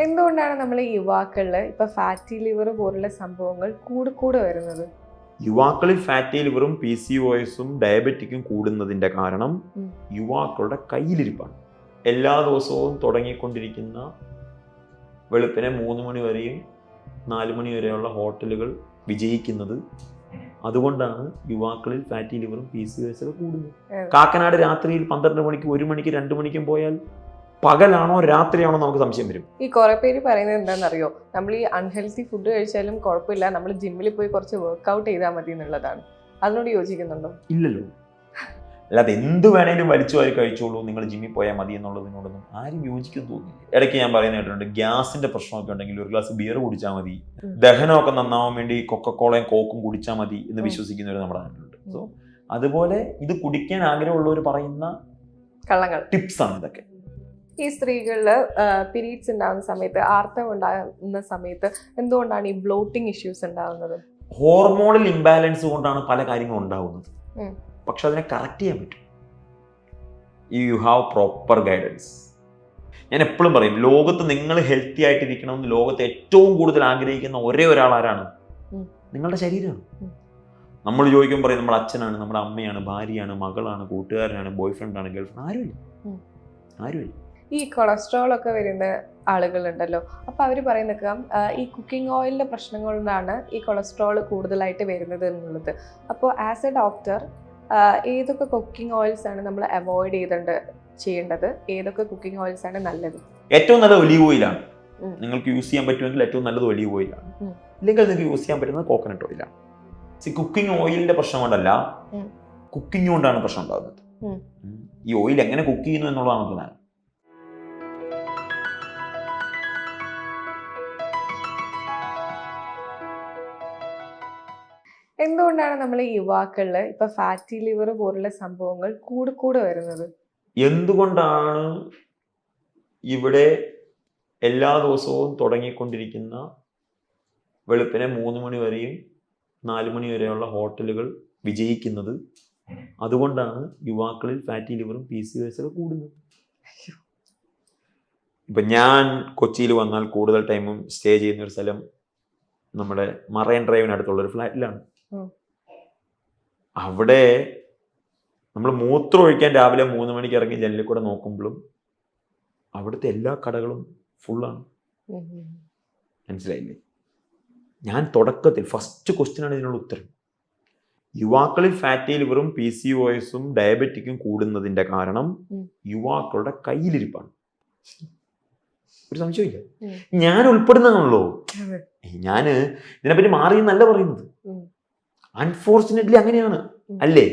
എന്തുകൊണ്ടാണ് നമ്മൾ യുവാക്കളിൽ ഇപ്പൊ ഫാറ്റി ലിവർ പോലുള്ള സംഭവങ്ങൾ കൂടെ വരുന്നത്? യുവാക്കളിൽ ഫാറ്റി ലിവറും PCOS-ഉം ഡയബറ്റിക്കും കൂടുന്നതിന്റെ കാരണം യുവാക്കളുടെ കയ്യിലിരിപ്പാണ്. എല്ലാ ദിവസവും തുടങ്ങിക്കൊണ്ടിരിക്കുന്ന വെളുപ്പിനെ 3 മണി വരെയും 4 മണി വരെയുള്ള ഹോട്ടലുകൾ വിജയിക്കുന്നത് അതുകൊണ്ടാണ് യുവാക്കളിൽ ഫാറ്റി ലിവറും PCOS ഒക്കെ കൂടുന്നത്. കാക്കനാട് രാത്രിയിൽ 12 മണിക്ക് 1 മണിക്ക് 2 മണിക്കും പോയാൽ പകലാണോ രാത്രിയാണോ നമുക്ക് സംശയം വരും. ഈ കുറെ പേര് പറയുന്നത് എന്താണെന്നറിയോ, നമ്മൾ ഈ അൺഹെൽത്തി ഫുഡ് കഴിച്ചാലും കുഴപ്പമില്ല, നമ്മൾ ജിമ്മിൽ പോയി കുറച്ച് വർക്ക്ഔട്ട് ചെയ്താൽ മതി എന്നുള്ളതാണ്. അതിനോട് യോജിക്കുന്നുണ്ടോ? ഇല്ലല്ലോ. അല്ലാതെ എന്ത് വേണേലും വലിച്ചു വാരി കഴിച്ചോളൂ, നിങ്ങൾ ജിമ്മിൽ പോയാൽ മതി എന്നുള്ളതിനോടൊന്നും ആരും യോജിക്കുന്നു തോന്നുന്നില്ല. ഇടയ്ക്ക് ഞാൻ പറയുന്ന കേട്ടിട്ടുണ്ട്, ഗ്യാസിന്റെ പ്രശ്നമൊക്കെ ഉണ്ടെങ്കിൽ ഒരു ഗ്ലാസ് ബിയർ കുടിച്ചാൽ മതി, ദഹനമൊക്കെ നന്നാവാൻ വേണ്ടി കൊക്കക്കോളയും കോക്കും കുടിച്ചാൽ മതി എന്ന് വിശ്വസിക്കുന്നവർ നമ്മുടെ നാട്ടിലുണ്ട്. സോ അതുപോലെ ഇത് കുടിക്കാൻ ആഗ്രഹമുള്ളവർ പറയുന്ന കള്ളങ്ങൾ ടിപ്സ് ആണ് ഇതൊക്കെ. ഈ സ്ത്രീകളില് പീരീഡ്സ് ഉണ്ടാകുന്ന സമയത്ത്, ആർത്തവം ഉണ്ടാകുന്ന സമയത്ത് എന്തുകൊണ്ടാണ് ഈ ബ്ലോട്ടിംഗ് ഇഷ്യൂസ് ഉണ്ടാകുന്നത്? ഹോർമോണൽ ഇംബാലൻസ് കൊണ്ടാണ് പല കാര്യങ്ങളും ഉണ്ടാകുന്നത്. പക്ഷെ അതിനെ കറക്റ്റ് ചെയ്യാൻ പറ്റും. You have proper guidance. ഞാൻ എപ്പോഴും പറയും, ലോകത്ത് നിങ്ങൾ ഹെൽത്തി ആയിട്ടിരിക്കണമെന്ന് ലോകത്ത് ഏറ്റവും കൂടുതൽ ആഗ്രഹിക്കുന്ന ഒരേ ഒരാൾ ആരാണ്? നിങ്ങളുടെ ശരീരമാണ്. നമ്മൾ ചോദിക്കുമ്പോൾ പറയും നമ്മുടെ അച്ഛനാണ്, നമ്മുടെ അമ്മയാണ്, ഭാര്യയാണ്, മകളാണ്, കൂട്ടുകാരനാണ്, ബോയ് ഫ്രണ്ടാണ്, ഗേൾഫ്രണ്ട്. ആരുമില്ല. ഈ കൊളസ്ട്രോൾ ഒക്കെ വരുന്ന ആളുകളുണ്ടല്ലോ, അപ്പോൾ അവർ പറയുന്നൊക്കെ ഈ കുക്കിംഗ് ഓയിലിൻ്റെ പ്രശ്നം കൊണ്ടാണ് ഈ കൊളസ്ട്രോൾ കൂടുതലായിട്ട് വരുന്നത് എന്നുള്ളത്. അപ്പോൾ ആസ് എ ഡോക്ടർ ഏതൊക്കെ കുക്കിംഗ് ഓയിൽസ് ആണ് നമ്മൾ അവോയ്ഡ് ചെയ്യേണ്ടത്? ഏതൊക്കെ കുക്കിംഗ് ഓയിൽസ് ആണ് നല്ലത്? ഏറ്റവും നല്ലത് ഒലീവ് ഓയിലാണ്. നിങ്ങൾക്ക് യൂസ് ചെയ്യാൻ പറ്റുമെങ്കിൽ ഏറ്റവും നല്ലത് ഒലീവ് ഓയിലാണ്. ഇല്ലെങ്കിൽ നിങ്ങൾക്ക് യൂസ് ചെയ്യാൻ പറ്റുന്നത് കോക്കനട്ട് ഓയിലാണ്. കുക്കിംഗ് ഓയിലിന്റെ പ്രശ്നം കൊണ്ടല്ല, കുക്കിംഗ് കൊണ്ടാണ് പ്രശ്നം ഉണ്ടാകുന്നത്. ഈ ഓയിൽ എങ്ങനെ കുക്ക് ചെയ്യുന്നു എന്നുള്ളതാണ് പ്രധാനം. എന്തുകൊണ്ടാണ് നമ്മൾ യുവാക്കളിൽ ഇപ്പൊ ഫാറ്റി ലിവർ പോലുള്ള സംഭവങ്ങൾ കൂടെ വരുന്നത്? എന്തുകൊണ്ടാണ് ഇവിടെ എല്ലാ ദിവസവും തുടങ്ങിക്കൊണ്ടിരിക്കുന്ന വെളുപ്പിനെ 3 മണി വരെയും 4 മണി വരെയുള്ള ഹോട്ടലുകൾ വിജയിക്കുന്നത്? അതുകൊണ്ടാണ് യുവാക്കളിൽ ഫാറ്റി ലിവറും PCOS ഒക്കെ കൂടുന്നത്. ഇപ്പൊ ഞാൻ കൊച്ചിയിൽ വന്നാൽ കൂടുതൽ ടൈമും സ്റ്റേ ചെയ്യുന്ന ഒരു സ്ഥലം നമ്മുടെ മറൈൻ ഡ്രൈവിനടുത്തുള്ള ഒരു ഫ്ലാറ്റിലാണ്. അവിടെ നമ്മൾ മൂത്രം ഒഴിക്കാൻ രാവിലെ 3 മണിക്ക് ഇറങ്ങി ജനലിൽ കൂടെ നോക്കുമ്പോഴും അവിടുത്തെ എല്ലാ കടകളും ഫുള്ളാണ്. മനസ്സിലായില്ലേ? ഞാൻ തുടക്കത്തിൽ ഫസ്റ്റ് ക്വസ്റ്റ്യനാണ് ഇതിനുള്ള ഉത്തരം. യുവാക്കളിൽ ഫാറ്റി ലിവറും PCOS-ഉം ഡയബറ്റിക്കും കൂടുന്നതിന്റെ കാരണം യുവാക്കളുടെ കയ്യിലിരിപ്പാണ്. ഒരു സംശയമില്ല. ഞാൻ ഉൾപ്പെടുന്നതാണല്ലോ. ഞാൻ ഇതിനെപ്പറ്റി മാറി എന്നല്ല പറയുന്നത്. അൺഫോർച്ചുനേറ്റ്ലി അങ്ങനെയാണ്, അല്ലേ?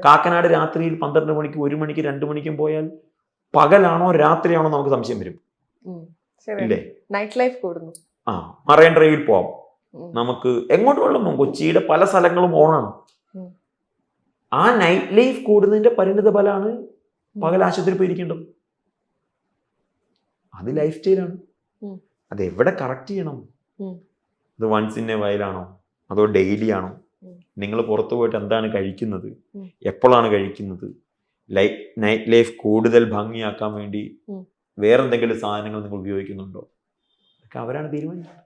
കാക്കനാട് രാത്രിയിൽ 12 മണിക്ക് 1 മണിക്ക് 2 മണിക്കും പോയാൽ പകലാണോ രാത്രിയാണോ നമുക്ക് സംശയം വരും. ഇല്ലേ? നൈറ്റ് ലൈഫ് കൂടുന്നു. മറൈൻ ഡ്രൈവിൽ പോവാം, നമുക്ക് എങ്ങോട്ട് വേണം. കൊച്ചിയുടെ പല സ്ഥലങ്ങളും ഓണാണ്. ആ നൈറ്റ് ലൈഫ് കൂടുന്നതിന്റെ പരിണിത ഫലമാണ് പകൽ ആശുപത്രി പോയിരിക്കേണ്ടത്. അത് ലൈഫ് സ്റ്റൈലാണ്. അത് എവിടെ കറക്റ്റ് ചെയ്യണം? അത് വൺസ് ഇൻ എ വൈലാണോ അതോ ഡെയിലി ആണോ? നിങ്ങൾ പുറത്തു പോയിട്ട് എന്താണ് കഴിക്കുന്നത്, എപ്പോഴാണ് കഴിക്കുന്നത്, നൈറ്റ് ലൈഫ് കൂടുതൽ ഭംഗിയാക്കാൻ വേണ്ടി വേറെന്തെങ്കിലും സാധനങ്ങൾ നിങ്ങൾ ഉപയോഗിക്കുന്നുണ്ടോ? അതൊക്കെ അവരാണ് തീരുമാനിക്കുന്നത്.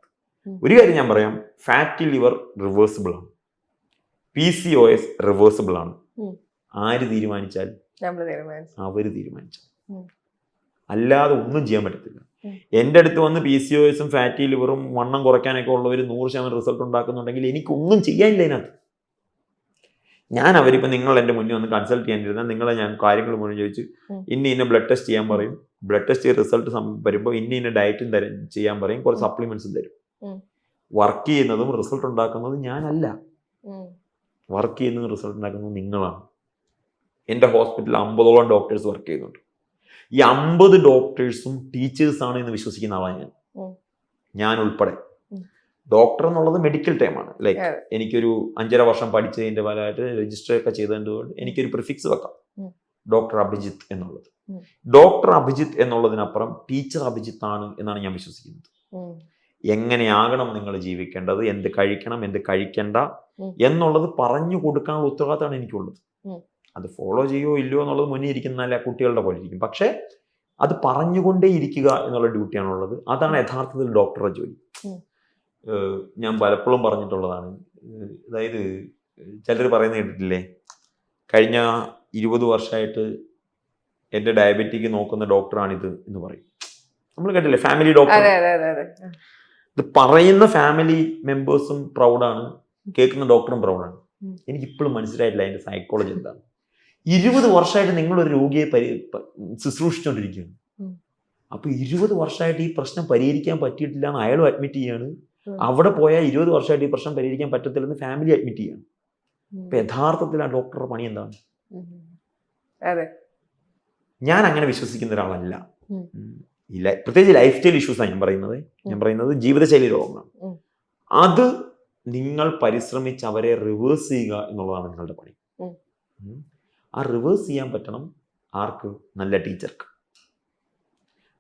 ഒരു കാര്യം ഞാൻ പറയാം, ഫാറ്റി ലിവർ റിവേഴ്സിബിൾ ആണ്, PCOS റിവേഴ്സിബിൾ ആണ്. ആര് തീരുമാനിച്ചാൽ? അവര് തീരുമാനിച്ചാൽ. അല്ലാതെ ഒന്നും ചെയ്യാൻ പറ്റത്തില്ല. എൻ്റെ അടുത്ത് വന്ന് PCOS-ഉം ഫാറ്റി ലിവറും വണ്ണം കുറയ്ക്കാനൊക്കെ ഉള്ളവർ 100% റിസൾട്ട് ഉണ്ടാക്കുന്നുണ്ടെങ്കിൽ എനിക്കൊന്നും ചെയ്യാനില്ല അതിനകത്ത്. ഞാൻ അവരിപ്പോൾ നിങ്ങൾ എൻ്റെ മുന്നിൽ വന്ന് കൺസൾട്ട് ചെയ്യാനിരുന്നാൽ നിങ്ങളെ ഞാൻ കാര്യങ്ങൾ മുഴുവൻ ചോദിച്ച് ഇന്ന ബ്ലഡ് ടെസ്റ്റ് ചെയ്യാൻ പറയും. ബ്ലഡ് ടെസ്റ്റ് ചെയ്ത് റിസൾട്ട് വരുമ്പോൾ ഇന്ന ഡയറ്റും ചെയ്യാൻ പറയും, കുറച്ച് സപ്ലിമെന്റ്സും തരും. വർക്ക് ചെയ്യുന്നതും റിസൾട്ട് ഉണ്ടാക്കുന്നതും ഞാനല്ല. വർക്ക് ചെയ്യുന്നതും റിസൾട്ട് ഉണ്ടാക്കുന്നതും നിങ്ങളാണ്. എൻ്റെ ഹോസ്പിറ്റലിൽ 50ഓളം ഡോക്ടേഴ്സ് വർക്ക് ചെയ്യുന്നുണ്ട്. ഈ 50 ഡോക്ടേഴ്സും ടീച്ചേഴ്സാണ് എന്ന് വിശ്വസിക്കുന്ന ആളാണ് ഞാൻ ഉൾപ്പെടെ. ഡോക്ടർ എന്നുള്ളത് മെഡിക്കൽ ടൈമാണ്. ലൈക്ക് എനിക്കൊരു 5.5 വർഷം പഠിച്ചതിന്റെ ഫലമായിട്ട് രജിസ്റ്റർ ഒക്കെ ചെയ്തതുകൊണ്ട് എനിക്കൊരു പ്രിഫിക്സ് വെക്കാം, ഡോക്ടർ അഭിജിത്ത് എന്നുള്ളത്. ഡോക്ടർ അഭിജിത്ത് എന്നുള്ളതിനപ്പുറം ടീച്ചർ അഭിജിത്ത് ആണ് എന്നാണ് ഞാൻ വിശ്വസിക്കുന്നത്. എങ്ങനെയാകണം നിങ്ങൾ ജീവിക്കേണ്ടത്, എന്ത് കഴിക്കണം, എന്ത് കഴിക്കണ്ട എന്നുള്ളത് പറഞ്ഞു കൊടുക്കാനുള്ള ഉത്തരവാദിത്തമാണ് എനിക്കുള്ളത്. അത് ഫോളോ ചെയ്യോ ഇല്ലയോ എന്നുള്ളത് മുന്നിൽ ഇരിക്കുന്ന കുട്ടികളുടെ പോലെ ഇരിക്കും. പക്ഷെ അത് പറഞ്ഞുകൊണ്ടേ ഇരിക്കുക എന്നുള്ള ഡ്യൂട്ടിയാണുള്ളത്. അതാണ് യഥാർത്ഥത്തിൽ ഡോക്ടറുടെ ജോലി. ഞാൻ പലപ്പോഴും പറഞ്ഞിട്ടുള്ളതാണ്. അതായത് ചിലർ പറയുന്നത് കേട്ടിട്ടില്ലേ, കഴിഞ്ഞ 20 വർഷമായിട്ട് എൻ്റെ ഡയബറ്റിക് നോക്കുന്ന ഡോക്ടറാണിത് എന്ന് പറയും. നമ്മൾ കേട്ടില്ലേ, ഫാമിലി ഡോക്ടർ. ഇത് പറയുന്ന ഫാമിലി മെമ്പേഴ്സും പ്രൗഡാണ്, കേൾക്കുന്ന ഡോക്ടറും പ്രൗഡാണ്. എനിക്കിപ്പോഴും മനസ്സിലായിട്ടില്ല അതിൻ്റെ സൈക്കോളജി എന്താണ്. 20 വർഷമായിട്ട് നിങ്ങളൊരു രോഗിയെ ശുശ്രൂഷിച്ചുകൊണ്ടിരിക്കുകയാണ്. അപ്പൊ 20 വർഷമായിട്ട് ഈ പ്രശ്നം പരിഹരിക്കാൻ പറ്റിയിട്ടില്ല എന്ന് അയാളും അഡ്മിറ്റ് ചെയ്യാണ്. അവിടെ പോയാൽ 20 വർഷമായിട്ട് ഈ പ്രശ്നം പരിഹരിക്കാൻ പറ്റത്തില്ലെന്ന് ഫാമിലി അഡ്മിറ്റ് ചെയ്യാണ്. അപ്പൊ യഥാർത്ഥത്തിൽ ആ ഡോക്ടറുടെ പണി എന്താണ്? ഞാൻ അങ്ങനെ വിശ്വസിക്കുന്ന ഒരാളല്ല. പ്രത്യേകിച്ച് ലൈഫ് സ്റ്റൈൽ ഇഷ്യൂസാണ് ഞാൻ പറയുന്നത് ജീവിതശൈലി രോഗങ്ങളാണ്. അത് നിങ്ങൾ പരിശ്രമിച്ച് അവരെ റിവേഴ്സ് ചെയ്യുക എന്നുള്ളതാണ് നിങ്ങളുടെ പണി. ആ റിവേഴ്സ് ചെയ്യാൻ പറ്റണം ആർക്ക്? നല്ല ടീച്ചർക്ക്.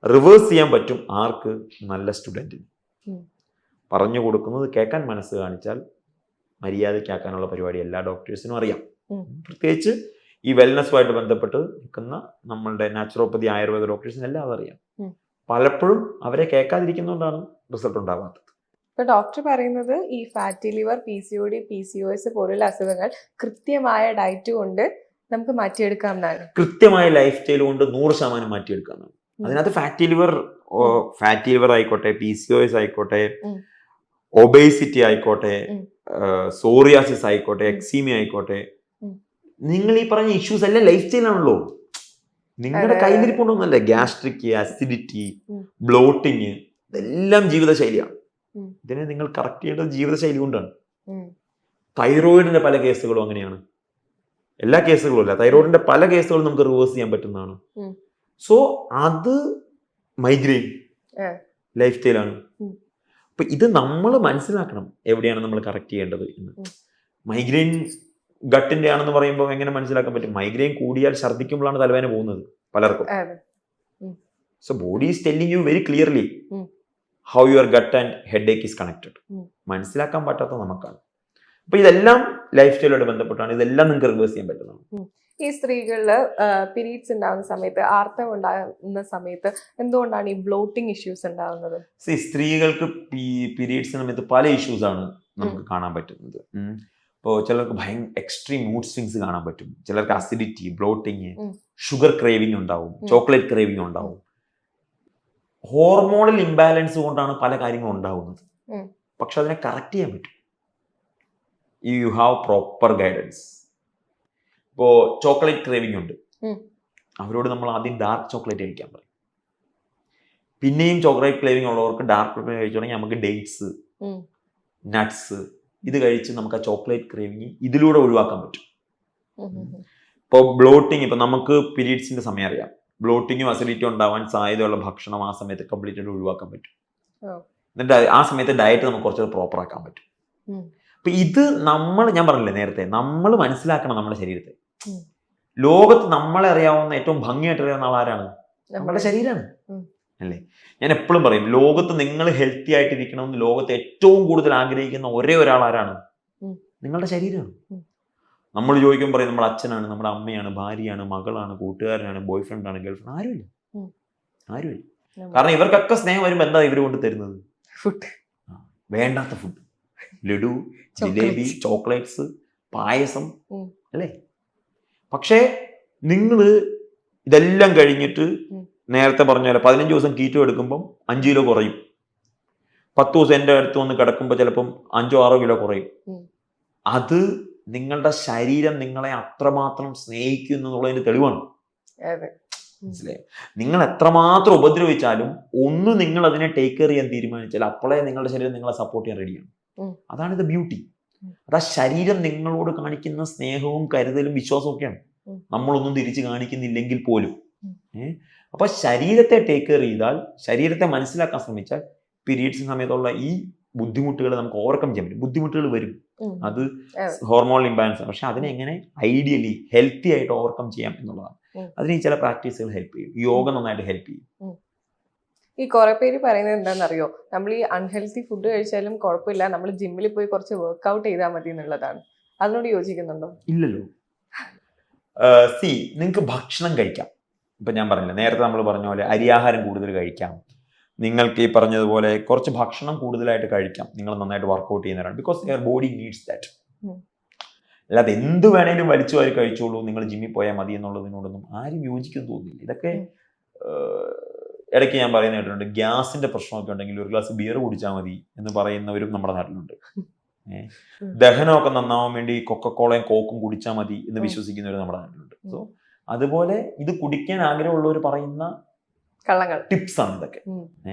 റിവേഴ്സ് ചെയ്യാൻ പറ്റും ആർക്ക്? നല്ല സ്റ്റുഡൻറ്റിന്. പറഞ്ഞു കൊടുക്കുന്നത് കേൾക്കാൻ മനസ്സ് കാണിച്ചാൽ മര്യാദയ്ക്കാക്കാനുള്ള പരിപാടി എല്ലാ ഡോക്ടേഴ്സിനും അറിയാം. പ്രത്യേകിച്ച് ഈ വെൽനസ്സുമായിട്ട് ബന്ധപ്പെട്ട് നിൽക്കുന്ന നമ്മളുടെ നാച്ചുറോപ്പതി, ആയുർവേദ ഡോക്ടേഴ്സിന് എല്ലാം അതറിയാം. പലപ്പോഴും അവരെ കേൾക്കാതിരിക്കുന്നതുകൊണ്ടാണ് റിസൾട്ട് ഉണ്ടാവാത്തത്. ഇപ്പൊ ഡോക്ടർ പറയുന്നത് ഈ ഫാറ്റി ലിവർ, PCOD, PCOS പോലുള്ള അസുഖങ്ങൾ കൃത്യമായ ഡയറ്റ് കൊണ്ട് നമുക്ക് മാറ്റിയെടുക്കാം എന്നാണ്. കൃത്യമായ ലൈഫ് സ്റ്റൈൽ കൊണ്ട് 100% മാറ്റിയെടുക്കാം എന്നാണ്. അതിനകത്ത് ഫാറ്റി ലിവർ ആയിക്കോട്ടെ, PCOS ആയിക്കോട്ടെ, ഒബേസിറ്റി ആയിക്കോട്ടെ, സോറിയാസിസ് ആയിക്കോട്ടെ, എക്സീമിയ ആയിക്കോട്ടെ, നിങ്ങൾ ഈ പറഞ്ഞ ഇഷ്യൂസ് എല്ലാം ലൈഫ് സ്റ്റൈൽ ആണല്ലോ. നിങ്ങളുടെ കയ്യിലിരിപ്പുണ്ടോന്നല്ലേ. ഗ്യാസ്ട്രിക്, അസിഡിറ്റി, ബ്ലോട്ടിങ്, ഇതെല്ലാം ജീവിതശൈലിയാണ്. ഇതിനെ നിങ്ങൾ കറക്റ്റ് ചെയ്യേണ്ടത് ജീവിതശൈലി കൊണ്ടാണ്. തൈറോയിഡിന്റെ പല കേസുകളും അങ്ങനെയാണ്. എല്ലാ കേസുകളും അല്ല, തൈറോയിഡിന്റെ പല കേസുകളും നമുക്ക് റിവേഴ്സ് ചെയ്യാൻ പറ്റുന്നതാണ്. സോ അത് മൈഗ്രെയിൻ ലൈഫ് സ്റ്റൈലാണ്. അപ്പൊ ഇത് നമ്മൾ മനസ്സിലാക്കണം എവിടെയാണ് നമ്മൾ കറക്റ്റ് ചെയ്യേണ്ടത് എന്ന്. മൈഗ്രെയിൻ ഗട്ടിന്റെ ആണെന്ന് പറയുമ്പോൾ എങ്ങനെ മനസ്സിലാക്കാൻ പറ്റും? മൈഗ്രെയിൻ കൂടിയാൽ ഛർദ്ദിക്കുമ്പോഴാണ് തലവേദന പോകുന്നത് പലർക്കും. So body is telling you very clearly how your gut and headache is connected. മനസ്സിലാക്കാൻ പറ്റാത്ത നമുക്കാണ്. അപ്പൊ ഇതെല്ലാം ലൈഫ് സ്റ്റൈലോട് ബന്ധപ്പെട്ടാണ്. ഇതെല്ലാം നിങ്ങൾക്ക് റിവേഴ്സ് ചെയ്യാൻ പറ്റുന്നതാണ്. ഈ സ്ത്രീകളില് പീരീഡ്സ് ഉണ്ടാകുന്ന സമയത്ത്, ആർത്തവം ഉണ്ടാകുന്ന സമയത്ത് എന്തുകൊണ്ടാണ് ഈ ബ്ലോട്ടിംഗ് ഇഷ്യൂസ് ഉണ്ടാകുന്നത്? സ്ത്രീകൾക്ക് പീരീഡ്സ് സമയത്ത് പല ഇഷ്യൂസ് ആണ് നമുക്ക് കാണാൻ പറ്റുന്നത്. ഇപ്പോൾ ചിലർക്ക് എക്സ്ട്രീം മൂഡ് സ്വിങ്സ് കാണാൻ പറ്റും. ചിലർക്ക് അസിഡിറ്റി, ബ്ലോട്ടിങ്, ഷുഗർ ക്രേവിംഗ് ഉണ്ടാവും, ചോക്ലേറ്റ് ക്രേവിംഗ് ഉണ്ടാവും. ഹോർമോണൽ ഇംബാലൻസ് കൊണ്ടാണ് പല കാര്യങ്ങളും ഉണ്ടാവുന്നത്. പക്ഷെ അതിനെ കറക്റ്റ് ചെയ്യാൻ പറ്റും. You have proper guidance. ഇപ്പോൾ ചോക്ലേറ്റ് ക്രേവിംഗ് ഉണ്ട്, അവരോട് നമ്മൾ ആദ്യം ഡാർക്ക് ചോക്ലേറ്റ് കഴിക്കാൻ പറയും. പിന്നെയും ചോക്ലേറ്റ് ക്രേവിംഗ് ഉള്ളവർക്ക് ഡാർക്ക് ചോക്ലേറ്റ് കഴിച്ചു തുടങ്ങി നമുക്ക് ഡേറ്റ്സ്, നട്ട്സ് ഇത് കഴിച്ച് നമുക്ക് ആ ചോക്ലേറ്റ് ക്രേവിംഗ് ഇതിലൂടെ ഒഴിവാക്കാൻ പറ്റും. ഇപ്പോൾ ബ്ലോട്ടിങ്, ഇപ്പം നമുക്ക് പീരീഡ്സിന്റെ സമയം അറിയാം. ബ്ലോട്ടിങ്ങും അസിഡിറ്റിയും ഉണ്ടാവാൻ സാധ്യതയുള്ള ഭക്ഷണം ആ സമയത്ത് കംപ്ലീറ്റ് ആയിട്ട് ഒഴിവാക്കാൻ പറ്റും. എന്നിട്ട് ആ സമയത്ത് ഡയറ്റ് നമുക്ക് കുറച്ചുകൂടെ പ്രോപ്പർ ആക്കാൻ പറ്റും. അപ്പൊ ഇത് ഞാൻ പറഞ്ഞില്ലേ നേരത്തെ, നമ്മൾ മനസ്സിലാക്കണം നമ്മുടെ ശരീരത്തെ. ലോകത്ത് നമ്മളെ അറിയാവുന്ന ഏറ്റവും ഭംഗിയായിട്ട് അറിയാവുന്ന ആളാരാണ്? നമ്മുടെ ശരീരമാണ് അല്ലേ? ഞാൻ എപ്പോഴും പറയും, ലോകത്ത് നിങ്ങൾ ഹെൽത്തി ആയിട്ടിരിക്കണമെന്ന് ലോകത്ത് ഏറ്റവും കൂടുതൽ ആഗ്രഹിക്കുന്ന ഒരേ ഒരാൾ ആരാണ്? നിങ്ങളുടെ ശരീരമാണ്. നമ്മൾ ചോദിക്കുമ്പോൾ പറയും നമ്മുടെ അച്ഛനാണ്, നമ്മുടെ അമ്മയാണ്, ഭാര്യയാണ്, മകളാണ്, കൂട്ടുകാരനാണ്, ബോയ് ഫ്രണ്ടാണ്, ഗേൾഫ്രണ്ട്. ആരുമില്ല. കാരണം ഇവർക്കൊക്കെ സ്നേഹം വരുമ്പോൾ എന്താ ഇവർ കൊണ്ട് തരുന്നത്? ഫുഡ്. വേണ്ടാത്ത ഫുഡ്, ലഡു, ജിലേബി, ചോക്ലേറ്റ്സ്, പായസം അല്ലേ? പക്ഷേ നിങ്ങൾ ഇതെല്ലാം കഴിഞ്ഞിട്ട് നേരത്തെ പറഞ്ഞ പോലെ 15 ദിവസം കീറ്റോ എടുക്കുമ്പം 5 കിലോ കുറയും. 10 ദിവസം എൻ്റെ അടുത്ത് വന്ന് കിടക്കുമ്പോൾ ചിലപ്പം 5-6 കിലോ കുറയും. അത് നിങ്ങളുടെ ശരീരം നിങ്ങളെ അത്രമാത്രം സ്നേഹിക്കുന്നു എന്നുള്ളതിന്റെ തെളിവാണ്. മനസ്സിലായോ? നിങ്ങൾ എത്രമാത്രം ഉപദ്രവിച്ചാലും ഒന്ന് നിങ്ങൾ അതിനെ ടേക്ക് കെയർ ചെയ്യാൻ തീരുമാനിച്ചാൽ അപ്പോഴേ നിങ്ങളുടെ ശരീരം നിങ്ങളെ സപ്പോർട്ട് ചെയ്യാൻ റെഡിയാണ്. അതാണ് ഇത് ബ്യൂട്ടി. അതാ ശരീരം നിങ്ങളോട് കാണിക്കുന്ന സ്നേഹവും കരുതലും വിശ്വാസവും ഒക്കെയാണ്, നമ്മളൊന്നും തിരിച്ചു കാണിക്കുന്നില്ലെങ്കിൽ പോലും. അപ്പൊ ശരീരത്തെ ടേക്ക് കെയർ ചെയ്താൽ, ശരീരത്തെ മനസ്സിലാക്കാൻ ശ്രമിച്ചാൽ പീരീഡ്സ് സമയത്തുള്ള ഈ ബുദ്ധിമുട്ടുകൾ നമുക്ക് ഓവർകം ചെയ്യാൻ പറ്റും. ബുദ്ധിമുട്ടുകൾ വരും, അത് ഹോർമോണൽ ഇംബാലൻസ് ആണ്. പക്ഷെ അതിനെ എങ്ങനെ ഐഡിയലി ഹെൽത്തി ആയിട്ട് ഓവർകം ചെയ്യാം എന്നുള്ളതാണ്. അതിന് ചില പ്രാക്ടീസുകൾ ഹെൽപ്പ് ചെയ്യും. യോഗ നന്നായിട്ട് ഹെൽപ്പ് ചെയ്യും. ഈ കുറെ പേര് പറയുന്നത് എന്താണെന്നറിയോ, നമ്മൾ ഈ അൺഹെൽത്തി ഫുഡ് കഴിച്ചാലും കുഴപ്പമില്ല, നമ്മൾ ജിമ്മിൽ പോയി കുറച്ച് വർക്ക്ഔട്ട് ചെയ്താൽ മതി എന്നുള്ളതാണ്. അതിനോട് യോജിക്കുന്നുണ്ടോ? ഇല്ലല്ലോ. നിങ്ങൾക്ക് ഭക്ഷണം കഴിക്കാം, ഇപ്പം ഞാൻ പറഞ്ഞില്ല, നേരത്തെ നമ്മൾ പറഞ്ഞ പോലെ അരിയാഹാരം കൂടുതൽ കഴിക്കാം, നിങ്ങൾക്ക് ഈ പറഞ്ഞതുപോലെ കുറച്ച് ഭക്ഷണം കൂടുതലായിട്ട് കഴിക്കാം, നിങ്ങൾ നന്നായിട്ട് വർക്കൗട്ട് ചെയ്യുന്നവരാണ്, because your body needs that. അല്ലാതെ എന്ത് വേണേലും വലിച്ചു വാരി കഴിച്ചോളൂ, നിങ്ങൾ ജിമ്മിൽ പോയാൽ മതി എന്നുള്ളതിനോടൊന്നും ആരും യോജിക്കുന്നു തോന്നുന്നില്ല. ഇതൊക്കെ ഇടയ്ക്ക് ഞാൻ പറയുന്ന കേട്ടിട്ടുണ്ട്, ഗ്യാസിന്റെ പ്രശ്നമൊക്കെ ഉണ്ടെങ്കിൽ ഒരു ഗ്ലാസ് ബിയർ കുടിച്ചാൽ മതി എന്ന് പറയുന്നവരും നമ്മുടെ നാട്ടിലുണ്ട്. ദഹനമൊക്കെ നന്നാവാൻ വേണ്ടി കൊക്കക്കോളയും കോക്കും കുടിച്ചാൽ മതി എന്ന് വിശ്വസിക്കുന്നവർ നമ്മുടെ നാട്ടിലുണ്ട്. സോ അതുപോലെ ഇത് കുടിക്കാൻ ആഗ്രഹമുള്ളവർ പറയുന്ന കള്ളങ്ങൾ ടിപ്സ് ആണ് ഇതൊക്കെ.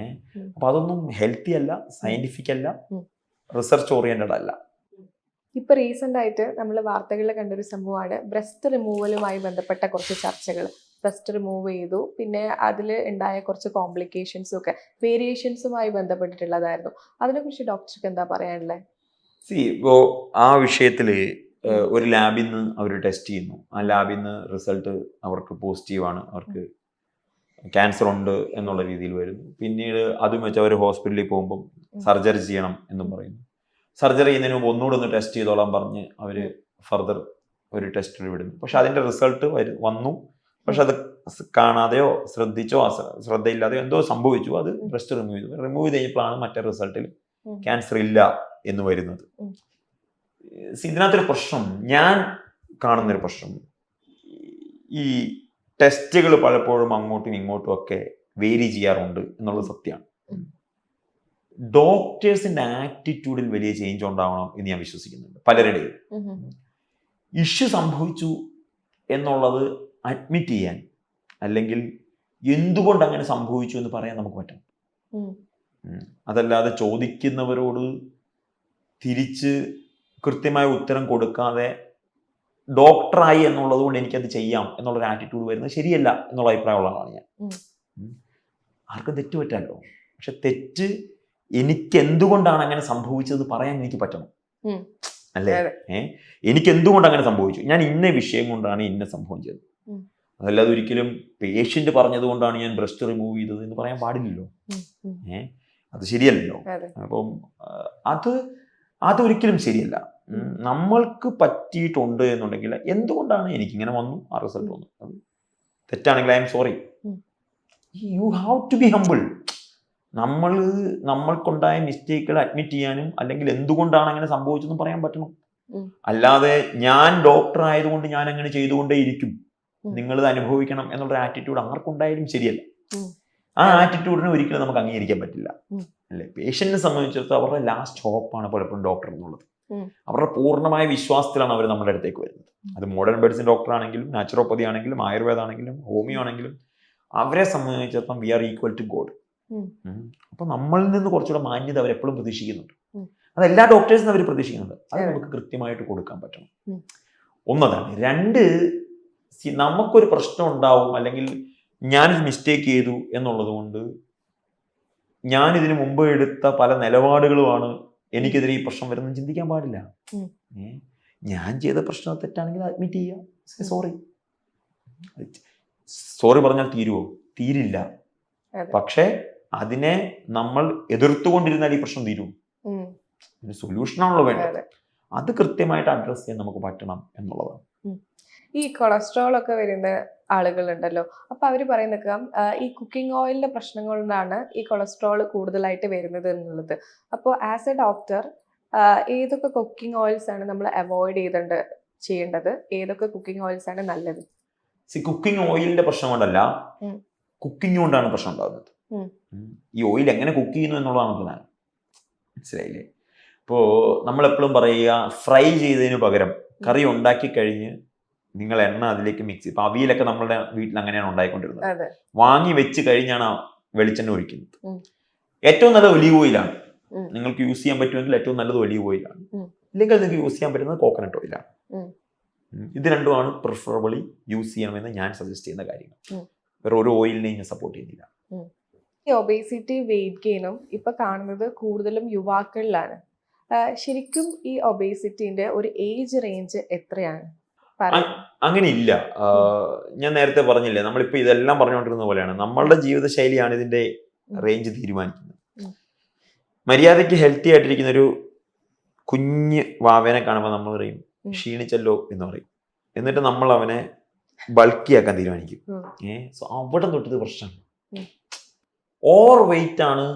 അപ്പൊ അതൊന്നും ഹെൽത്തി അല്ല, സയന്റിഫിക് അല്ല, റിസർച്ച് ഓറിയന്റഡ് അല്ല. ഇപ്പൊ റീസെന്റ് ആയിട്ട് നമ്മൾ വാർത്തകളിൽ കണ്ടൊരു സംഭവമാണ് ബ്രസ്റ്റ് റിമൂവലുമായി ബന്ധപ്പെട്ട കുറച്ച് ചർച്ചകൾ. ബ്രസ്റ്റ് റിമൂവ് ചെയ്തു, പിന്നെ അതിൽ ഉണ്ടായ കുറച്ച് കോംപ്ലിക്കേഷൻസും ഒക്കെ വേരിയേഷൻസുമായി ബന്ധപ്പെട്ടിട്ടുള്ളതായിരുന്നു. അതിനെക്കുറിച്ച് ഡോക്ടർക്ക് എന്താ പറയാനുള്ളത്? ഇപ്പോ ആ വിഷയത്തില് ഒരു ലാബിൽ നിന്ന് അവർ ടെസ്റ്റ് ചെയ്യുന്നു, ആ ലാബിൽ നിന്ന് റിസൾട്ട് അവർക്ക് പോസിറ്റീവാണ്, അവർക്ക് ക്യാൻസർ ഉണ്ട് എന്നുള്ള രീതിയിൽ വരുന്നു. പിന്നീട് അതും വെച്ച് അവർ ഹോസ്പിറ്റലിൽ പോകുമ്പം സർജറി ചെയ്യണം എന്നും പറയുന്നു. സർജറി ചെയ്യുന്നതിന് മുമ്പ് ഒന്നുകൂടെ ഒന്ന് ടെസ്റ്റ് ചെയ്തോളാൻ പറഞ്ഞ് അവർ ഫർദർ ഒരു ടെസ്റ്റിൽ വിടുന്നു. പക്ഷെ അതിന്റെ റിസൾട്ട് വന്നു, പക്ഷെ അത് കാണാതെയോ ശ്രദ്ധയില്ലാതെയോ എന്തോ സംഭവിച്ചു, അത് ബ്രസ്റ്റ് റിമൂവ് ചെയ്ത് കഴിഞ്ഞപ്പോഴാണ് മറ്റേ റിസൾട്ടിൽ ക്യാൻസർ ഇല്ല എന്ന് വരുന്നത്. ഇതിനകത്തൊരു പ്രശ്നം, ഞാൻ കാണുന്നൊരു പ്രശ്നം, ഈ ടെസ്റ്റുകൾ പലപ്പോഴും അങ്ങോട്ടും ഇങ്ങോട്ടും ഒക്കെ വേരി ചെയ്യാറുണ്ട് എന്നുള്ളത് സത്യമാണ്. ഡോക്ടേഴ്സിന്റെ ആറ്റിറ്റ്യൂഡിൽ വലിയ ചേഞ്ച് ഉണ്ടാവണം എന്ന് ഞാൻ വിശ്വസിക്കുന്നുണ്ട്. പലരുടെയും ഇഷ്യൂ സംഭവിച്ചു എന്നുള്ളത് അഡ്മിറ്റ് ചെയ്യാൻ, അല്ലെങ്കിൽ എന്തുകൊണ്ട് അങ്ങനെ സംഭവിച്ചു എന്ന് പറയാൻ നമുക്ക് പറ്റണം. അതല്ലാതെ ചോദിക്കുന്നവരോട് തിരിച്ച് കൃത്യമായ ഉത്തരം കൊടുക്കാതെ ഡോക്ടറായി എന്നുള്ളത് കൊണ്ട് എനിക്കത് ചെയ്യാം എന്നുള്ളൊരു ആറ്റിറ്റ്യൂഡ് വരുന്നത് ശരിയല്ല എന്നുള്ള അഭിപ്രായമുള്ള ആളാണ് ഞാൻ. ആർക്കും തെറ്റ് പറ്റാമല്ലോ, പക്ഷെ തെറ്റ് എനിക്ക് എന്തുകൊണ്ടാണ് അങ്ങനെ സംഭവിച്ചത് പറയാൻ എനിക്ക് പറ്റണം, അല്ലേ? എനിക്ക് എന്തുകൊണ്ട് അങ്ങനെ സംഭവിച്ചു, ഞാൻ ഇന്ന വിഷയം കൊണ്ടാണ് ഇന്ന സംഭവം ചെയ്തത്. അതല്ലാതെ ഒരിക്കലും പേഷ്യന്റ് പറഞ്ഞത് കൊണ്ടാണ് ഞാൻ ബ്രസ്റ്റ് റിമൂവ് ചെയ്തത് എന്ന് പറയാൻ പാടില്ലല്ലോ. അത് ശരിയല്ലല്ലോ. അപ്പം അതൊരിക്കലും ശരിയല്ല. നമ്മൾക്ക് പറ്റിയിട്ടുണ്ട് എന്നുണ്ടെങ്കിൽ എന്തുകൊണ്ടാണ് എനിക്കിങ്ങനെ വന്നു, ആ റിസൾട്ട് വന്നു, അത് തെറ്റാണെങ്കിൽ I am sorry. You have to be humble. നമ്മൾക്കുണ്ടായ മിസ്റ്റേക്കുകൾ അഡ്മിറ്റ് ചെയ്യാനും, അല്ലെങ്കിൽ എന്തുകൊണ്ടാണ് അങ്ങനെ സംഭവിച്ചെന്ന് പറയാൻ പറ്റണം. അല്ലാതെ ഞാൻ ഡോക്ടർ ആയതുകൊണ്ട് ഞാൻ അങ്ങനെ ചെയ്തുകൊണ്ടേ ഇരിക്കും, നിങ്ങളിത് അനുഭവിക്കണം എന്നുള്ള ആറ്റിറ്റ്യൂഡ് ആർക്കുണ്ടായാലും ശരിയല്ല. ആ ആറ്റിറ്റ്യൂഡിനെ ഒരിക്കലും നമുക്ക് അംഗീകരിക്കാൻ പറ്റില്ല, അല്ലെ? പേഷ്യന്റിനെ സംബന്ധിച്ചിടത്തോളം അവരുടെ ലാസ്റ്റ് ഹോപ്പാണ് പലപ്പോഴും ഡോക്ടർ എന്നുള്ളത്. അവരുടെ പൂർണ്ണമായ വിശ്വാസത്തിലാണ് അവർ നമ്മുടെ അടുത്തേക്ക് വരുന്നത്. അത് മോഡേൺ മെഡിസിൻ ഡോക്ടർ ആണെങ്കിലും, നാച്ചുറോപ്പതി ആണെങ്കിലും, ആയുർവേദ ആണെങ്കിലും, ഹോമിയോ ആണെങ്കിലും, അവരെ സംബന്ധിച്ചിടത്തോളം we are equal to God. അപ്പൊ നമ്മളിൽ നിന്ന് കുറച്ചുകൂടെ മാന്യത അവരെപ്പോഴും പ്രതീക്ഷിക്കുന്നുണ്ട്. അത് എല്ലാ ഡോക്ടേഴ്സിനും അവർ പ്രതീക്ഷിക്കുന്നുണ്ട്. അത് നമുക്ക് കൃത്യമായിട്ട് കൊടുക്കാൻ പറ്റണം. ഒന്നതാണ്. രണ്ട്, നമുക്കൊരു പ്രശ്നം ഉണ്ടാവും, അല്ലെങ്കിൽ ഞാനൊരു മിസ്റ്റേക്ക് ചെയ്തു എന്നുള്ളത് കൊണ്ട് ഞാൻ ഇതിനു മുമ്പ് എടുത്ത പല നിലപാടുകളുമാണ് എനിക്കെതിരെ ഈ പ്രശ്നം വരുന്നത് ചിന്തിക്കാൻ പാടില്ല. ഞാൻ ചെയ്ത പ്രശ്നം തെറ്റാണെങ്കിൽ അഡ്മിറ്റ് ചെയ്യുക, സോറി. സോറി പറഞ്ഞാൽ തീരുവോ? തീരില്ല. പക്ഷെ അതിനെ നമ്മൾ എതിർത്തുകൊണ്ടിരുന്നാൽ ഈ പ്രശ്നം തീരും. ഒരു സൊല്യൂഷനാണല്ലോ വേണ്ടത്. അത് കൃത്യമായിട്ട് അഡ്രസ് ചെയ്യാൻ നമുക്ക് പറ്റണം എന്നുള്ളതാണ്. ഈ കൊളസ്ട്രോൾ ഒക്കെ വരുന്ന ആളുകളുണ്ടല്ലോ, അപ്പൊ അവർ പറയുന്നൊക്കെ ഈ കുക്കിംഗ് ഓയിലിന്റെ പ്രശ്നങ്ങൾ കൊണ്ടാണ് ഈ കൊളസ്ട്രോൾ കൂടുതലായിട്ട് വരുന്നത് എന്നുള്ളത്. അപ്പോൾ ആസ് എ ഡോക്ടർ ഏതൊക്കെ കുക്കിംഗ് ഓയിൽസ് ആണ് നമ്മൾ അവോയ്ഡ് ചെയ്യേണ്ടത്, ഏതൊക്കെ കുക്കിംഗ് ഓയിൽസ് ആണ് നല്ലത്? കുക്കിംഗ് ഓയിലിന്റെ പ്രശ്നം കൊണ്ടല്ല, കുക്കിംഗ് കൊണ്ടാണ് പ്രശ്നം ഉണ്ടാകുന്നത്. ഈ ഓയിൽ എങ്ങനെ കുക്ക് ചെയ്യുന്നു എന്നുള്ളതാണ് പ്രധാനം. മനസ്സിലായില്ലേ? ഇപ്പോൾ നമ്മളെപ്പോഴും പറയുക, ഫ്രൈ ചെയ്തതിന് പകരം കറി ഉണ്ടാക്കി കഴിഞ്ഞ് നിങ്ങൾ എണ്ണ അതിലേക്ക് മിക്സ് ചെയ്യും. ഇപ്പൊ അവിയലൊക്കെ നമ്മളുടെ വീട്ടിൽ അങ്ങനെയാണ് ഉണ്ടായിക്കൊണ്ടിരുന്നത്. വാങ്ങി വെച്ച് കഴിഞ്ഞാണ് വെളിച്ചെണ്ണ ഒഴിക്കുന്നത്. ഏറ്റവും നല്ല ഒലീവ് ഓയിലാണ്. നിങ്ങൾക്ക് യൂസ് ചെയ്യാൻ പറ്റുമെങ്കിൽ ഏറ്റവും നല്ലത് ഒലീവ് ഓയിലാണ്. ഇല്ലെങ്കിൽ നിങ്ങൾക്ക് യൂസ് ചെയ്യാൻ പറ്റുന്നത് കോക്കനട്ട് ഓയിലാണ്. ഇത് രണ്ടുമാണ് പ്രിഫറബിളി യൂസ് ചെയ്യണമെന്ന് ഞാൻ സജസ്റ്റ് ചെയ്യുന്ന കാര്യങ്ങൾ. വേറെ ഒരു ഓയിലിനെയും ഞാൻ സപ്പോർട്ട് ചെയ്യുന്നില്ല. ഈ ഒബേസിറ്റി, വെയിറ്റ് ഗെയിനും ഇപ്പൊ കാണുന്നത് കൂടുതലും യുവാക്കളിലാണ്. ശരിക്കും ഈ ഒബേസിറ്റിന്റെ ഒരു ഏജ് റേഞ്ച് എത്രയാണ്? അങ്ങനെ ഇല്ല. ഞാൻ നേരത്തെ പറഞ്ഞില്ലേ, നമ്മളിപ്പോ ഇതെല്ലാം പറഞ്ഞുകൊണ്ടിരുന്ന പോലെയാണ്. നമ്മളുടെ ജീവിതശൈലിയാണ് ഇതിന്റെ റേഞ്ച് തീരുമാനിക്കുന്നത്. മര്യാദയ്ക്ക് ഹെൽത്തി ആയിട്ടിരിക്കുന്ന ഒരു കുഞ്ഞ് വാവേനെ കാണുമ്പോൾ നമ്മൾ പറയും ക്ഷീണിച്ചല്ലോ എന്ന് പറയും. എന്നിട്ട് നമ്മൾ അവനെ ബൾക്കി ആക്കാൻ തീരുമാനിക്കും. സോ അവിടെ തൊട്ടത് പ്രശ്നമാണ്. ഓവർ വെയിറ്റ് ആണ്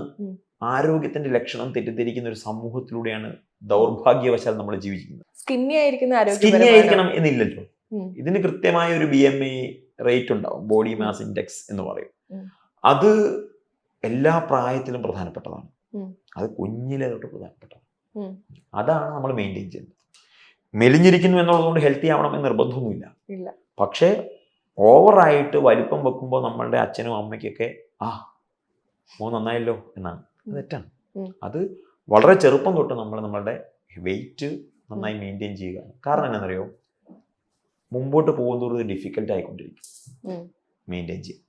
ആരോഗ്യത്തിന്റെ ലക്ഷണം തെറ്റിദ്ധരിക്കുന്ന ഒരു സമൂഹത്തിലൂടെയാണ് ദൗർഭാഗ്യവശാൽ നമ്മൾ ജീവിക്കുന്നത്. സ്കിന്നി ആയിരിക്കണം എന്നില്ലല്ലോ. ഇതിന് കൃത്യമായ ഒരു BMI റേറ്റ് ഉണ്ടാവും, ബോഡി മാസ് ഇൻഡെക്സ് എന്ന് പറയും. അത് എല്ലാ പ്രായത്തിലും പ്രധാനപ്പെട്ടതാണ്. അത് കുഞ്ഞിലെ തൊട്ട് പ്രധാനപ്പെട്ടതാണ്. അതാണ് നമ്മൾ മെയിൻറ്റെയിൻ ചെയ്യുന്നത്. മെലിഞ്ഞിരിക്കുന്നു എന്നുള്ളതുകൊണ്ട് ഹെൽത്തി ആവണം എന്ന് നിർബന്ധമൊന്നുമില്ല. പക്ഷേ ഓവറായിട്ട് വലിപ്പം വെക്കുമ്പോൾ നമ്മളുടെ അച്ഛനും അമ്മയ്ക്കൊക്കെ നന്നായല്ലോ എന്നാണ്. അത് തെറ്റാണ്. അത് വളരെ ചെറുപ്പം തൊട്ട് നമ്മളുടെ വെയിറ്റ് നന്നായി മെയിൻറ്റെയിൻ ചെയ്യുക. കാരണം എന്താണെന്നറിയോ, മുമ്പോട്ട് പോകുന്നതോട് ഡിഫിക്കൽട്ട് ആയിക്കൊണ്ടിരിക്കും മെയിൻറ്റെയിൻ ചെയ്യാൻ.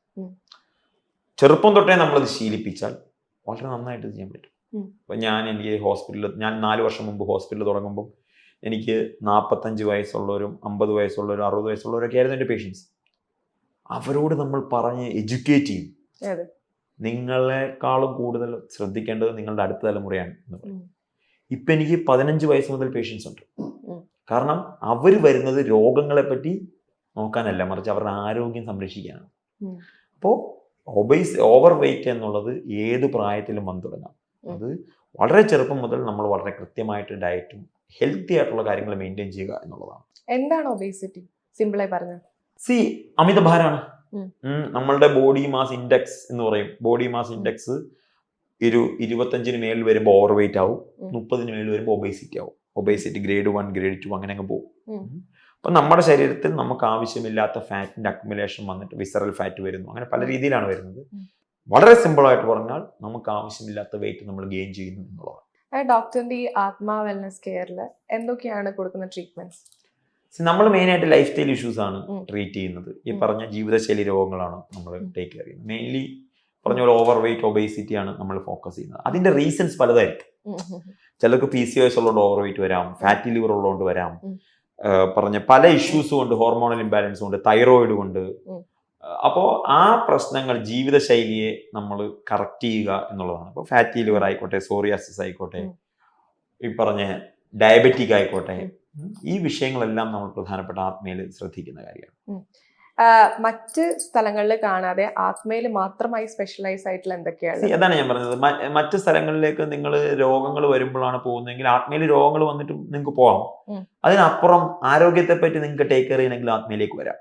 ചെറുപ്പം തൊട്ടേ നമ്മളത് ശീലിപ്പിച്ചാൽ വളരെ നന്നായിട്ട് ചെയ്യാൻ പറ്റും. അപ്പം എനിക്ക് ഞാൻ 4 വർഷം മുമ്പ് ഹോസ്പിറ്റലിൽ തുടങ്ങുമ്പോൾ എനിക്ക് 45 വയസ്സുള്ളവരും 50 വയസ്സുള്ളവരും 60 വയസ്സുള്ളവരൊക്കെ ആയിരുന്നു എൻ്റെ പേഷ്യൻസ്. അവരോട് നമ്മൾ പറഞ്ഞ് എഡ്യൂക്കേറ്റ് ചെയ്യും. നിങ്ങളെക്കാളും കൂടുതൽ ശ്രദ്ധിക്കേണ്ടത് നിങ്ങളുടെ അടുത്ത തലമുറയാണ് എന്ന് പറയും. ഇപ്പം എനിക്ക് 15 വയസ്സ് മുതൽ പേഷ്യൻസ് ഉണ്ട്. കാരണം അവർ വരുന്നത് രോഗങ്ങളെ പറ്റി നോക്കാനല്ല, മറിച്ച് അവരുടെ ആരോഗ്യം സംരക്ഷിക്കാനാണ്. അപ്പോൾ ഓവർ വെയിറ്റ് എന്നുള്ളത് ഏത് പ്രായത്തിലും വന്നു തുടങ്ങാം. അത് വളരെ ചെറുപ്പം മുതൽ നമ്മൾ വളരെ കൃത്യമായിട്ട് ഡയറ്റും ഹെൽത്തി ആയിട്ടുള്ള കാര്യങ്ങൾ മെയിൻറ്റെയിൻ ചെയ്യുക എന്നുള്ളതാണ്. എന്താണ് ഒബേസിറ്റി? സിമ്പിളായി പറഞ്ഞാൽ അമിതഭാരമാണ്. നമ്മളുടെ ബോഡി മാസ് ഇൻഡെക്സ് എന്ന് പറയും. ബോഡി മാസ് ഇൻഡെക്സ് 25 മേൽ വരുമ്പോൾ ഓവർ വെയിറ്റ് ആവും, 30 മേൽ വരുമ്പോൾ ഒബേസിറ്റി ആവും. ഒബേസിറ്റി ഗ്രേഡ് 1 ഗ്രേഡ് 2 അങ്ങനെ അങ്ങ് പോകും. അപ്പം നമ്മുടെ ശരീരത്തിൽ നമുക്ക് ആവശ്യമില്ലാത്ത ഫാറ്റിന്റെ അക്യുമുലേഷൻ വന്നിട്ട് വിസറൽ ഫാറ്റ് വരുന്നു. അങ്ങനെ പല രീതിയിലാണ് വരുന്നത്. വളരെ സിമ്പിളായിട്ട് പറഞ്ഞാൽ നമുക്ക് ആവശ്യമില്ലാത്ത വെയിറ്റ് നമ്മൾ ഗെയിൻ ചെയ്യുന്നു എന്നുള്ളതാണ്. ഡോക്ടറിന്റെ ഈ ആത്മാ വെൽനസ് കെയറിൽ എന്തൊക്കെയാണ് കൊടുക്കുന്ന ട്രീറ്റ്മെന്റ്സ്? നമ്മൾ മെയിനായിട്ട് ലൈഫ് സ്റ്റൈൽ ഇഷ്യൂസ് ആണ് ട്രീറ്റ് ചെയ്യുന്നത്. ഈ പറഞ്ഞ ജീവിതശൈലി രോഗങ്ങളാണ് നമ്മൾ ടേക്ക് കെയർ ചെയ്യുന്നത്. മെയിൻലി പറഞ്ഞ പോലെ ഓവർ വെയിറ്റ് ഒബേസിറ്റി ആണ് നമ്മൾ ഫോക്കസ് ചെയ്യുന്നത്. അതിന്റെ റീസൺസ് പലതായിരിക്കും. ചിലർക്ക് PCOS ഉള്ളതുകൊണ്ട് ഓവർ വെയിറ്റ് വരാം, ഫാറ്റി ലിവർ ഉള്ളതുകൊണ്ട് വരാം, പറഞ്ഞ പല ഇഷ്യൂസ് കൊണ്ട്, ഹോർമോണൽ ഇംബാലൻസ് കൊണ്ട്, തൈറോയിഡ് കൊണ്ട്. അപ്പോൾ ആ പ്രശ്നങ്ങൾ ജീവിതശൈലിയെ നമ്മൾ കറക്റ്റ് ചെയ്യുക എന്നുള്ളതാണ്. അപ്പോൾ ഫാറ്റി ലിവർ ആയിക്കോട്ടെ, സോറിയാസിസ് ആയിക്കോട്ടെ, ഈ പറഞ്ഞ ഡയബറ്റിക് ആയിക്കോട്ടെ, ഈ വിഷയങ്ങളെല്ലാം നമ്മൾ പ്രധാനപ്പെട്ട ആത്മയിൽ ശ്രദ്ധിക്കുന്ന കാര്യമാണ്. മറ്റ് സ്ഥലങ്ങളിൽ കാണാതെ ആത്മയിൽ മാത്രമായി സ്പെഷ്യലൈസ് ആയിട്ടുള്ള എന്തൊക്കെയാണ്? അതാണ് ഞാൻ പറഞ്ഞത്. മറ്റ് സ്ഥലങ്ങളിലേക്ക് നിങ്ങൾ രോഗങ്ങൾ വരുമ്പോഴാണ് പോകുന്നതെങ്കിൽ ആത്മയിൽ രോഗങ്ങൾ വന്നിട്ട് നിങ്ങൾക്ക് പോകാം. അതിനപ്പുറം ആരോഗ്യത്തെ പറ്റി നിങ്ങൾക്ക് ടേക്ക് കെയർ ചെയ്യണമെങ്കിൽ ആത്മയിലേക്ക് വരാം.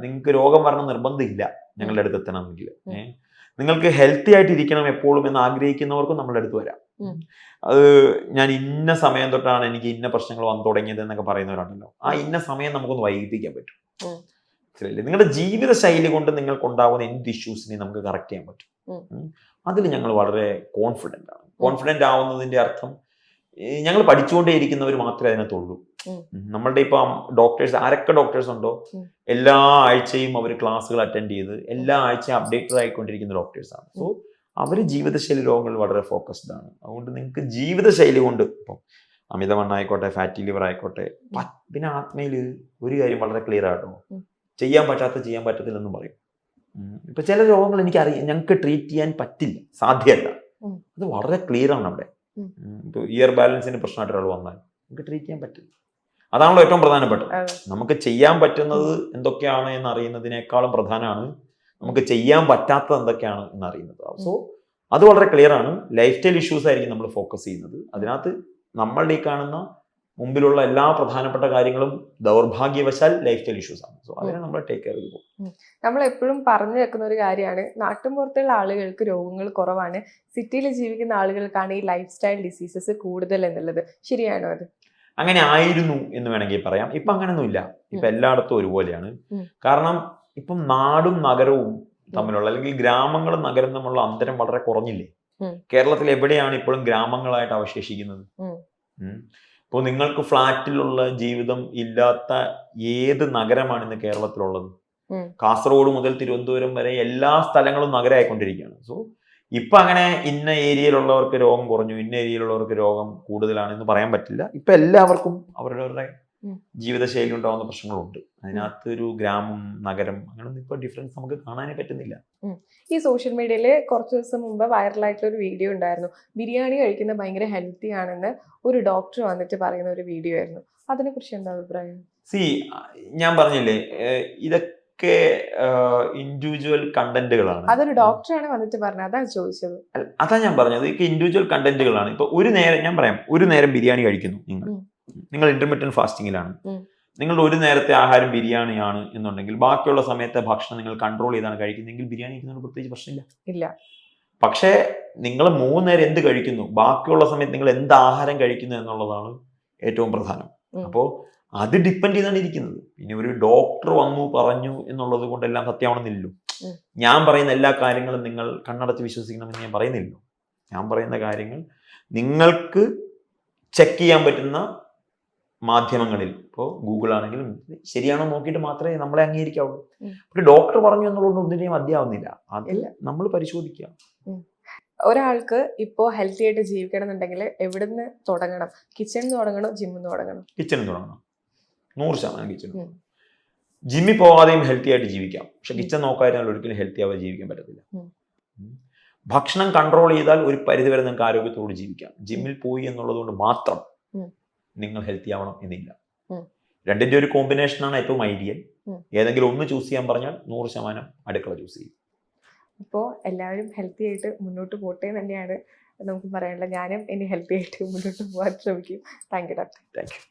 നിങ്ങൾക്ക് രോഗം വരണം നിർബന്ധമില്ല ഞങ്ങളുടെ അടുത്ത് എത്തണമെങ്കിൽ. നിങ്ങൾക്ക് ഹെൽത്തി ആയിട്ട് ഇരിക്കണം എപ്പോഴും എന്ന് ആഗ്രഹിക്കുന്നവർക്കും നമ്മുടെ അടുത്ത് വരാം. അത് ഞാൻ ഇന്ന സമയം തൊട്ടാണ് എനിക്ക് ഇന്ന പ്രശ്നങ്ങൾ വന്നു തുടങ്ങിയത് എന്നൊക്കെ പറയുന്നവരുണ്ടല്ലോ. ആ ഇന്ന സമയം നമുക്കൊന്ന് വൈകിപ്പിക്കാൻ പറ്റും. നിങ്ങളുടെ ജീവിത ശൈലി കൊണ്ട് നിങ്ങൾക്ക് ഉണ്ടാകുന്ന എന്ത് ഇഷ്യൂസിനെ നമുക്ക് കറക്റ്റ് ചെയ്യാൻ പറ്റും. അതിൽ ഞങ്ങൾ വളരെ കോൺഫിഡൻ്റ് ആണ്. കോൺഫിഡൻ്റ് ആവുന്നതിന്റെ അർത്ഥം ഞങ്ങൾ പഠിച്ചുകൊണ്ടേയിരിക്കുന്നവർ മാത്രമേ അതിനകത്തുള്ളൂ. നമ്മളുടെ ഇപ്പം ഡോക്ടേഴ്സ്, ആരൊക്കെ ഡോക്ടേഴ്സ് ഉണ്ടോ എല്ലാ ആഴ്ചയും അവർ ക്ലാസ്സുകൾ അറ്റൻഡ് ചെയ്ത് എല്ലാ ആഴ്ചയും അപ്ഡേറ്റഡ് ആയിക്കൊണ്ടിരിക്കുന്ന ഡോക്ടേഴ്സാണ്. സോ അവർ ജീവിതശൈലി രോഗങ്ങൾ വളരെ ഫോക്കസ്ഡ് ആണ്. അതുകൊണ്ട് നിങ്ങൾക്ക് ജീവിതശൈലി കൊണ്ട് ഇപ്പം അമിതവണ്ണായിക്കോട്ടെ, ഫാറ്റി ലിവർ ആയിക്കോട്ടെ, പിന്നെ ആത്മയിൽ ഒരു കാര്യം വളരെ ക്ലിയർ ആട്ടോ, ചെയ്യാൻ പറ്റത്തില്ലെന്നും പറയും. ഇപ്പൊ ചില രോഗങ്ങൾ ഞങ്ങൾക്ക് ട്രീറ്റ് ചെയ്യാൻ പറ്റില്ല, സാധ്യമല്ല. അത് വളരെ ക്ലിയർ ആണ് അവിടെ. ഇപ്പൊ ഇയർ ബാലൻസിന് പ്രശ്നമായിട്ട് ഒരാൾ വന്നാൽ നമുക്ക് ട്രീറ്റ് ചെയ്യാൻ പറ്റില്ല. അതാണല്ലോ ഏറ്റവും പ്രധാനപ്പെട്ടത്. നമുക്ക് ചെയ്യാൻ പറ്റുന്നത് എന്തൊക്കെയാണ് എന്ന് അറിയുന്നതിനേക്കാളും പ്രധാനമാണ് നമുക്ക് ചെയ്യാൻ പറ്റാത്തത് എന്തൊക്കെയാണ് എന്ന് അറിയുന്നത്. സോ അത് വളരെ ക്ലിയർ ആണ്. ലൈഫ് സ്റ്റൈൽ ഇഷ്യൂസ് ആയിരിക്കും നമ്മൾ ഫോക്കസ് ചെയ്യുന്നത്. അതിനകത്ത് നമ്മളുടെ ഈ കാണുന്ന മുമ്പിലുള്ള എല്ലാ പ്രധാനപ്പെട്ട കാര്യങ്ങളും ദൗർഭാഗ്യവശാൽ ലൈഫ് സ്റ്റൈൽ ഇഷ്യൂസ് ആണ്. സോ അതിനെ നമ്മൾ ടേക്ക് കെയർ ചെയ്തു പോകും. നമ്മൾ എപ്പോഴും പറഞ്ഞു വെക്കുന്ന ഒരു കാര്യമാണ്, നാട്ടിൻപുറത്തുള്ള ആളുകൾക്ക് രോഗങ്ങൾ കുറവാണ്, സിറ്റിയിൽ ജീവിക്കുന്ന ആളുകൾക്കാണ് ഈ ലൈഫ് സ്റ്റൈൽ ഡിസീസസ് കൂടുതൽ എന്നുള്ളത്. ശരിയാണോ അത്? അങ്ങനെ ആയിരുന്നു എന്ന് വേണമെങ്കിൽ പറയാം. ഇപ്പൊ അങ്ങനെയൊന്നുമില്ല. ഇപ്പൊ എല്ലായിടത്തും ഒരുപോലെയാണ്. കാരണം ഇപ്പം നാടും നഗരവും തമ്മിലുള്ള, അല്ലെങ്കിൽ ഗ്രാമങ്ങളും നഗരം തമ്മിലുള്ള അന്തരം വളരെ കുറഞ്ഞില്ലേ? കേരളത്തിൽ എവിടെയാണ് ഇപ്പോഴും ഗ്രാമങ്ങളായിട്ട് അവശേഷിക്കുന്നത്? ഇപ്പോൾ നിങ്ങൾക്ക് ഫ്ലാറ്റിലുള്ള ജീവിതം ഇല്ലാത്ത ഏത് നഗരമാണ് ഇന്ന് കേരളത്തിലുള്ളത്? കാസർഗോഡ് മുതൽ തിരുവനന്തപുരം വരെ എല്ലാ സ്ഥലങ്ങളും നഗരമായിക്കൊണ്ടിരിക്കുകയാണ്. സോ ഇപ്പൊ അങ്ങനെ ഇന്ന ഏരിയയിലുള്ളവർക്ക് രോഗം കുറഞ്ഞു, ഇന്ന ഏരിയയിലുള്ളവർക്ക് രോഗം കൂടുതലാണെന്ന് പറയാൻ പറ്റില്ല. ഇപ്പൊ എല്ലാവർക്കും അവരവരുടെ ജീവിതശൈലി ഉണ്ടാവുന്ന പ്രശ്നങ്ങളുണ്ട്. അതിനകത്ത് ഒരു ഗ്രാമം നഗരം അങ്ങനൊന്നും ഇപ്പൊ ഡിഫറൻസ് നമുക്ക് കാണാനേ പറ്റുന്നില്ല. ഈ സോഷ്യൽ മീഡിയയിൽ കുറച്ച് ദിവസം മുമ്പ് വൈറലായിട്ടുള്ള ഒരു വീഡിയോ ഉണ്ടായിരുന്നു. ബിരിയാണി കഴിക്കുന്നത് ഭയങ്കര ഹെൽത്തി ആണെന്ന് ഒരു ഡോക്ടർ വന്നിട്ട് പറയുന്ന ഒരു വീഡിയോ ആയിരുന്നു. അതിനെ കുറിച്ച് എന്താ അഭിപ്രായം? സി ഞാൻ പറഞ്ഞില്ലേ ഇതൊക്കെ ഇൻഡിവിജ്വൽ കണ്ടന്റുകളാണ്. അതൊരു ഡോക്ടറാണ് വന്നിട്ട് പറഞ്ഞത്, അതാണ് ചോദിച്ചത്. അതാ ഞാൻ പറഞ്ഞത്, ഇതൊക്കെ ഇൻഡിവിജ്വൽ കണ്ടന്റുകളാണ്. ഇപ്പൊ ഒരു നേരം ഞാൻ പറയാം, ഒരു നേരം ബിരിയാണി കഴിക്കുന്നു നിങ്ങൾ ഇന്റർമീഡിയറ്റ് ഫാസ്റ്റിംഗിലാണ്, നിങ്ങളുടെ ഒരു നേരത്തെ ആഹാരം ബിരിയാണിയാണ് എന്നുണ്ടെങ്കിൽ ബാക്കിയുള്ള സമയത്തെ ഭക്ഷണം നിങ്ങൾ കൺട്രോൾ ചെയ്താണ് കഴിക്കുന്നതെങ്കിൽ ബിരിയാണി കഴിക്കുന്നതിന് പ്രത്യേകിച്ച് പ്രശ്നമില്ല. ഇല്ല. പക്ഷേ നിങ്ങൾ 3 നേരം എന്ത് കഴിക്കുന്നു, ബാക്കിയുള്ള സമയത്ത് നിങ്ങൾ എന്ത് ആഹാരം കഴിക്കുന്നു എന്നുള്ളതാണ് ഏറ്റവും പ്രധാനം. അപ്പോൾ അത് ഡിപ്പെൻഡ് ചെയ്താണ് ഇരിക്കുന്നത്. പിന്നെ ഒരു ഡോക്ടർ വന്നു പറഞ്ഞു എന്നുള്ളത് കൊണ്ടെല്ലാം സത്യമാണെന്നില്ലല്ലോ. ഞാൻ പറയുന്ന എല്ലാ കാര്യങ്ങളും നിങ്ങൾ കണ്ണടച്ച് വിശ്വസിക്കണമെന്ന് ഞാൻ പറയുന്നില്ലല്ലോ. ഞാൻ പറയുന്ന കാര്യങ്ങൾ നിങ്ങൾക്ക് ചെക്ക് ചെയ്യാൻ പറ്റുന്ന മാധ്യമങ്ങളിൽ, ഇപ്പോൾ ഗൂഗിൾ ആണെങ്കിലും ശരിയാണോ നോക്കിയിട്ട് മാത്രമേ നമ്മളെ അംഗീകരിക്കാവുള്ളൂ. പക്ഷെ ഡോക്ടർ പറഞ്ഞു എന്നുള്ളത് ഒന്നിനെയും മതിയാവുന്നില്ല, അത് നമ്മൾ പരിശോധിക്കുക. ഒരാൾക്ക് ഇപ്പോൾ ഹെൽത്തി ആയിട്ട് ജീവിക്കണം എന്നുണ്ടെങ്കിൽ എവിടുന്ന് തുടങ്ങണം? കിച്ചണിൽ തുടങ്ങണോ, ജിമ്മിൽ നിന്ന് തുടങ്ങണം? കിച്ചണിൽ തുടങ്ങണം, 100% കിച്ചണിൽ. ജിമ്മിൽ പോകാതെയും ഹെൽത്തി ആയിട്ട് ജീവിക്കാം, പക്ഷെ കിച്ചൺ നോക്കാതിരുന്നാൽ ഒരിക്കലും ഹെൽത്തി ആവാതെ ജീവിക്കാൻ പറ്റത്തില്ല. ഭക്ഷണം കൺട്രോൾ ചെയ്താൽ ഒരു പരിധിവരെ നിങ്ങൾക്ക് ആരോഗ്യത്തോട് ജീവിക്കാം. ജിമ്മിൽ പോയി എന്നുള്ളത് കൊണ്ട് മാത്രം നിങ്ങൾ ഹെൽത്തി ആവണം എന്നില്ല. രണ്ടിന്റെ ഒരു കോമ്പിനേഷനാണ് ഏറ്റവും ഐഡിയൽ. ഏതെങ്കിലും ഒന്ന് ചൂസ് ചെയ്യാൻ പറഞ്ഞാൽ 100% അടുക്കള ചൂസ് ചെയ്യും. അപ്പോൾ എല്ലാവരും ഹെൽത്തി ആയിട്ട് മുന്നോട്ട് പോട്ടെ തന്നെയാണ് നമുക്ക് പറയാനുള്ളത്. ഞാനും ഇനി ഹെൽത്തി ആയിട്ട് മുന്നോട്ട് പോകാൻ ശ്രമിക്കും. Thank you doctor. Thank you.